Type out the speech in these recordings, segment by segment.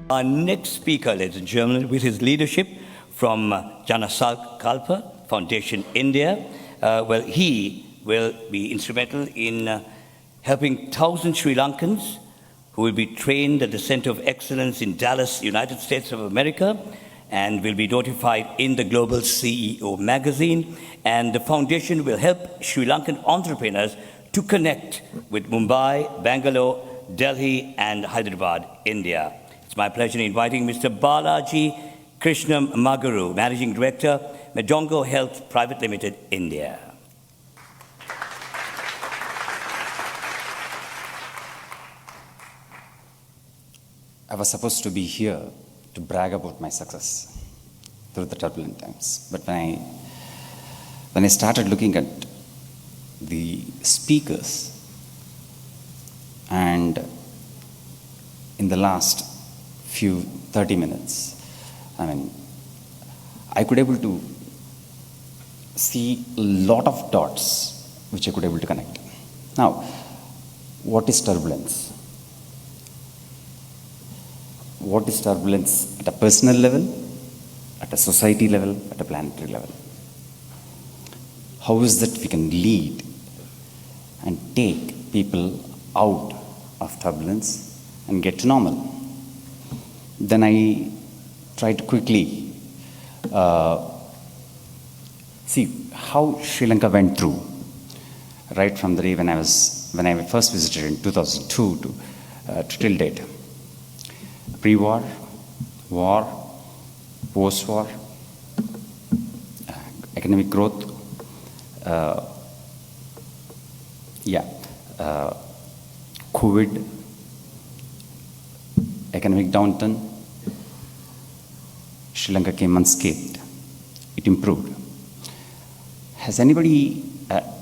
Our next speaker, ladies and gentlemen, with his leadership from Janasankalpa Foundation India, he will be instrumental in helping 1,000 Sri Lankans who will be trained at the Center of Excellence in Dallas, United States of America, and will be notified in the Global CEO magazine. And the foundation will help Sri Lankan entrepreneurs to connect with Mumbai, Bangalore, Delhi, and Hyderabad, India. It's my pleasure inviting Mr. Balaji Krishnam Magaru, Managing Director, Medongo Health Private Limited, India. I was supposed to be here to brag about my success through the turbulent times. But when I started looking at the speakers, and in the last 30 minutes, I could able to see a lot of dots which I could able to connect. Now, what is turbulence? What is turbulence at a personal level, at a society level, at a planetary level? How is that we can lead and take people out of turbulence and get to normal? Then I tried to quickly see how Sri Lanka went through, right from the day when I first visited in 2002 to till date. Pre-war, war, post-war, economic growth, COVID, economic downturn. Sri Lanka came unscathed. It improved. Has anybody,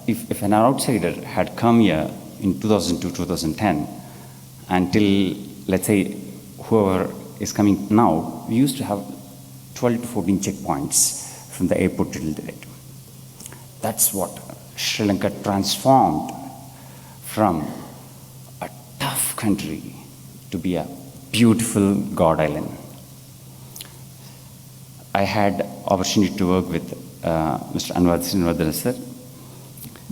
if an outsider had come here in 2002, 2010, until, let's say, whoever is coming now, we used to have 12 to 14 checkpoints from the airport till date. That's what Sri Lanka transformed from a tough country to be a beautiful God island. I had opportunity to work with Mr. Anwar Srinivardana sir.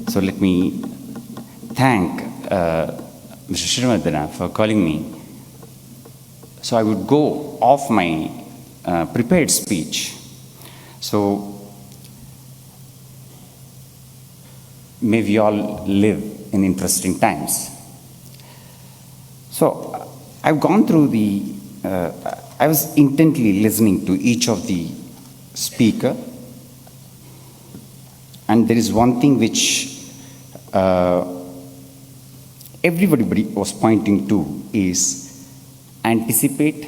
So let me thank Mr. Srinivardana for calling me. So I would go off my prepared speech. So may we all live in interesting times. So I've gone through I was intently listening to each of the speaker, and there is one thing which everybody was pointing to is anticipate,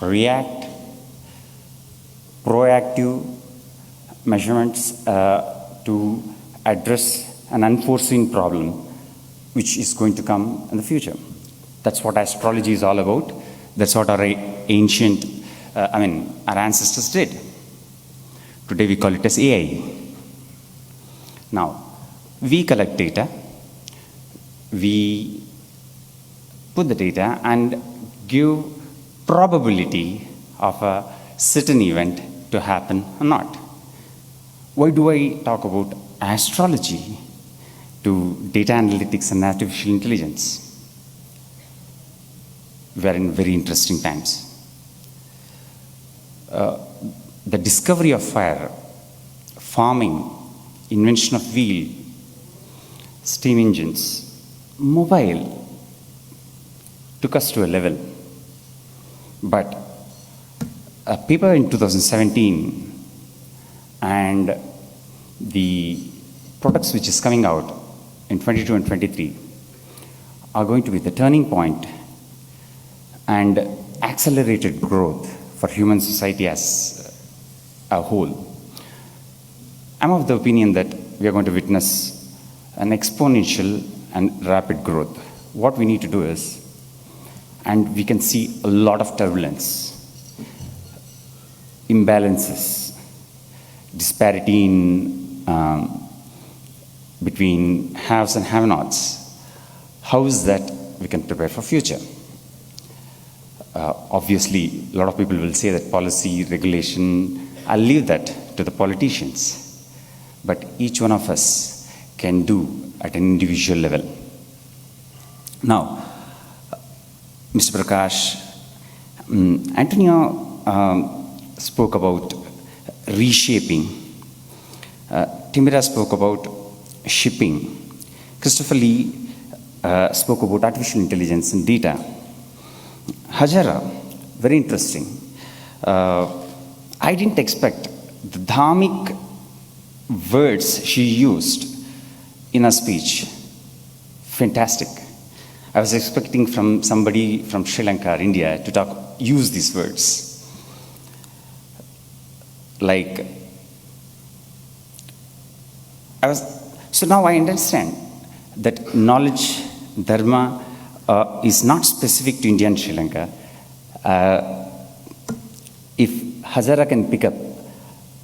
react, proactive measurements to address an unforeseen problem which is going to come in the future. That's what astrology is all about. That's what our ancient, our ancestors did. Today we call it as AI. Now, we collect data, we put the data and give probability of a certain event to happen or not. Why do I talk about astrology to data analytics and artificial intelligence? We are in very interesting times. The discovery of fire, farming, invention of wheel, steam engines, mobile took us to a level. But a paper in 2017 and the products which is coming out in 22 and 23 are going to be the turning point and accelerated growth for human society as a whole. I'm of the opinion that we are going to witness an exponential and rapid growth. What we need to do is, and we can see a lot of turbulence, imbalances, disparity in between haves and have-nots. How is that we can prepare for future? Obviously, a lot of people will say that policy, regulation, I'll leave that to the politicians. But each one of us can do at an individual level. Now, Mr. Prakash, Antonio spoke about reshaping. Timira spoke about shipping. Christopher Lee spoke about artificial intelligence and data. Hajara, very interesting. I didn't expect the dharmic words she used in her speech. Fantastic. I was expecting from somebody from Sri Lanka or India to use these words. Like, so now I understand that knowledge, dharma, is not specific to India and Sri Lanka. If Hazara can pick up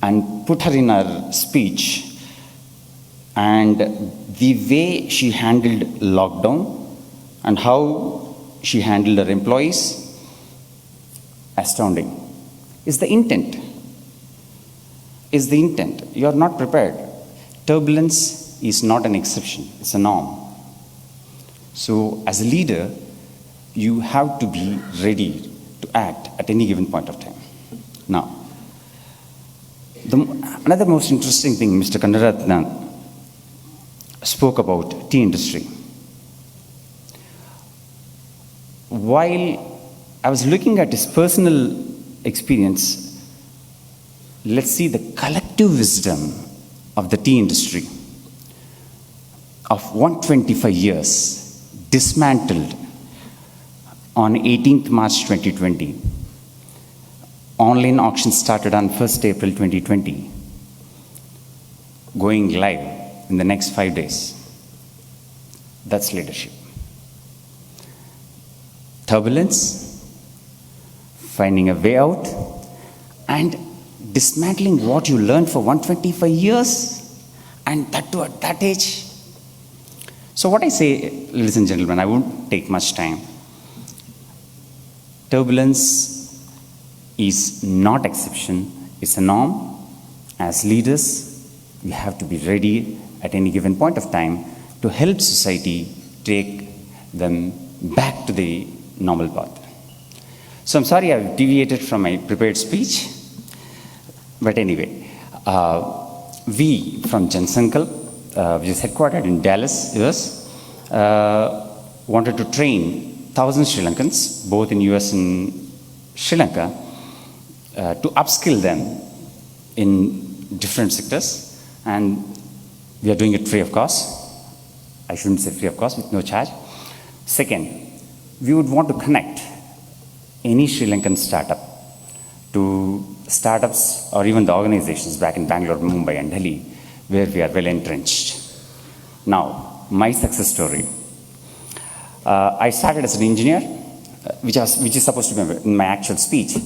and put her in her speech, and the way she handled lockdown and how she handled her employees, astounding. Is the intent. You are not prepared. Turbulence is not an exception, it's a norm. So, as a leader, you have to be ready to act at any given point of time. Now, another most interesting thing, Mr. Kandaratna spoke about tea industry. While I was looking at his personal experience, let's see the collective wisdom of the tea industry of 125 years. Dismantled on 18th March 2020. Online auction started on 1st April 2020, going live in the next 5 days. That's leadership. Turbulence, finding a way out, and dismantling what you learned for 125 years, and that too at that age. So what I say, ladies and gentlemen, I won't take much time. Turbulence is not exception, it's a norm. As leaders, we have to be ready at any given point of time to help society take them back to the normal path. So I'm sorry I've deviated from my prepared speech, but anyway, we from Jansankal, which is headquartered in Dallas, US, wanted to train 1,000 Sri Lankans, both in US and Sri Lanka, to upskill them in different sectors, and we are doing it free of cost. I shouldn't say free of cost, with no charge. Second, we would want to connect any Sri Lankan startup to startups or even the organizations back in Bangalore, Mumbai, and Delhi, where we are well entrenched. Now, my success story. I started as an engineer, which is supposed to be in my actual speech.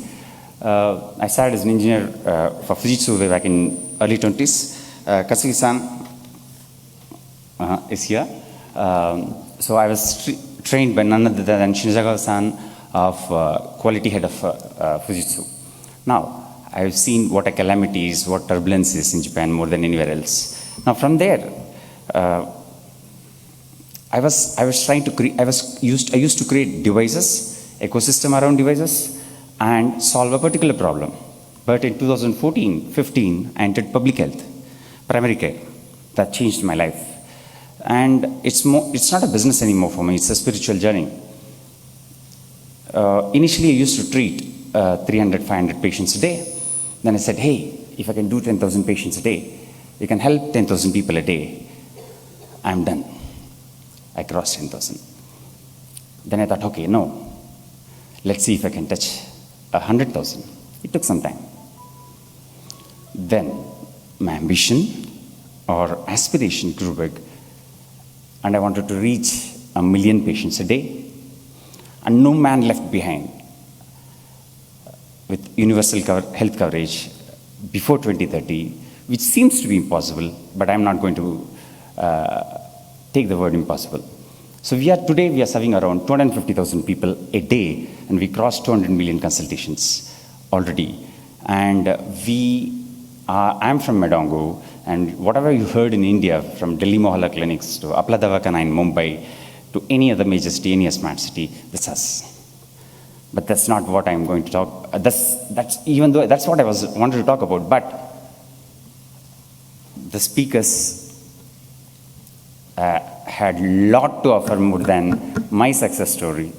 I started as an engineer for Fujitsu way back in early 20s. Katsuki-san is here. So I was trained by none other than Shinzagawa-san of quality head of Fujitsu. Now, I've seen what a calamity is, what turbulence is in Japan more than anywhere else. Now, from there, I used to create devices, ecosystem around devices, and solve a particular problem. But in 2014-15, I entered public health, primary care. That changed my life. And it's not a business anymore for me, it's a spiritual journey. Initially, I used to treat 300, 500 patients a day. Then I said, hey, if I can do 10,000 patients a day, you can help 10,000 people a day, I'm done. I crossed 10,000. Then I thought, okay, no, let's see if I can touch 100,000. It took some time. Then my ambition or aspiration grew big, and I wanted to reach 1 million patients a day, and no man left behind, with universal health coverage before 2030, which seems to be impossible, but I'm not going to take the word impossible. So today we are serving around 250,000 people a day, and we crossed 200 million consultations already. And I'm from Medongo, and whatever you heard in India, from Delhi Mohalla clinics to Apla Davakana in Mumbai, to any other major city, any smart city, that's us. But that's not what I'm going to talk. That's even though that's what I wanted to talk about. But the speakers had a lot to offer more than my success story,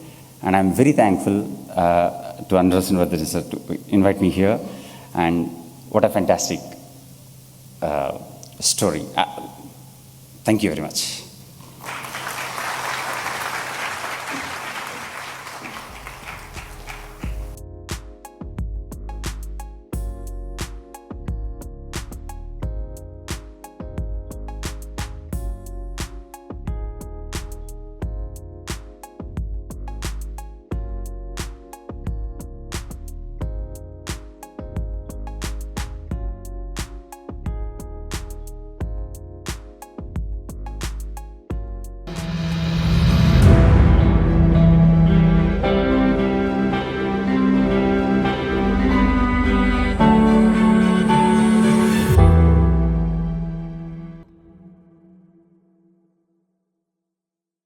and I'm very thankful to Andras University to invite me here. And what a fantastic story! Thank you very much.